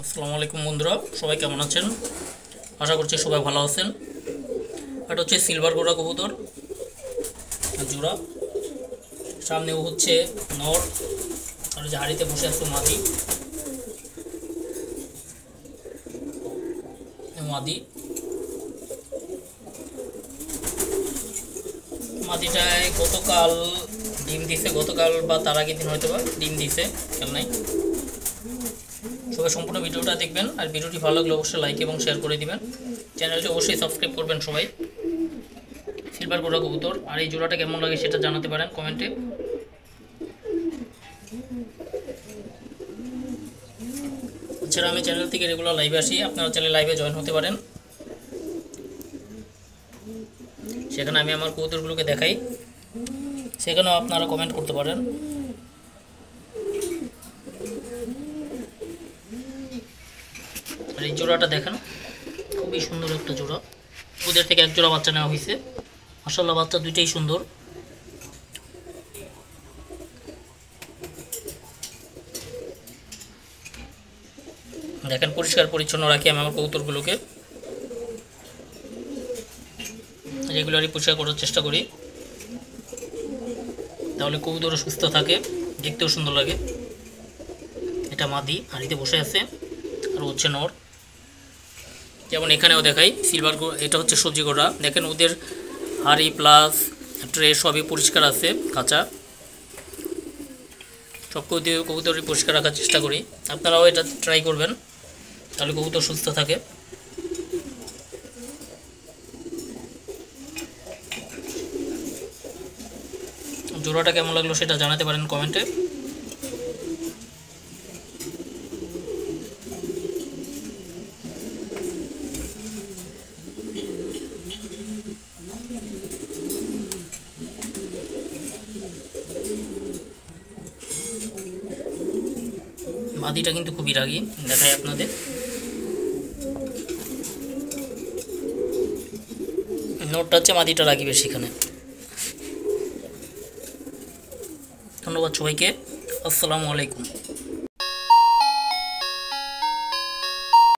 আসসালামু আলাইকুম বন্ধুরা, সবাই কেমন আছেন? আশা করছি সবাই ভালো আছেন। এটা হচ্ছে সিলভার গোরা কবুতর জোড়া। সামনে ও হচ্ছে নর, আর যে হাড়িতে বসে আছে মাদি। মাদি মাদিটায় গতকাল ডিম দিছে, গতকাল বা তার আগের দিন হয়তো বা ডিম দিছে, খেয়াল নাই। সবাই সম্পূর্ণ ভিডিওটা দেখবেন, আর ভিডিওটি ভালো লাগলে অবশ্যই লাইক এবং শেয়ার করে দিবেন। চ্যানেলটি অবশ্যই সাবস্ক্রাইব করবেন সবাই। সিলভার গোরা কবুতর, আর এই জোড়াটা কেমন লাগে সেটা জানাতে পারেন কমেন্টে। এছাড়া আমি চ্যানেল থেকে রেগুলার লাইভে আসি, আপনারা চ্যানেল লাইভে জয়েন হতে পারেন। সেখানে আমি আমার কবুতরগুলোকে দেখাই, সেখানেও আপনারা কমেন্ট করতে পারেন। আর এই জোড়াটা দেখেন, খুবই সুন্দর একটা জোড়া। ওদের থেকে এক জোড়া বাচ্চা নেওয়া হয়েছে। মাশাআল্লাহ, বাচ্চা দুইটাই সুন্দর। দেখেন, পরিষ্কার পরিচ্ছন্ন রাখি আমি আমার কবুতরগুলোকে, রেগুলারই পরিষ্কার করার চেষ্টা করি, তাহলে কবুতরও সুস্থ থাকে, দেখতেও সুন্দর লাগে। এটা মাদি হাঁড়িতে বসে আছে, আর হচ্ছে নর। যেমন এখানেও দেখাই সিলভার, এটা হচ্ছে সবজি গোড়া। দেখেন ওদের হাঁড়ি প্লাস ট্রে সবই পরিষ্কার আছে, কাঁচা। সব কবুতরই পরিষ্কার রাখার চেষ্টা করি, আপনারাও এটা ট্রাই করবেন, তাহলে কবুতর সুস্থ থাকে। জোড়াটা কেমন লাগলো সেটা জানাতে পারেন কমেন্টে। মাদিটা কিন্তু খুবই রাগী, দেখাই আপনাদের। নোটটা হচ্ছে মাদিটা রাগী বেশি এখানে। ধন্যবাদ সবাইকে, আসসালামু আলাইকুম।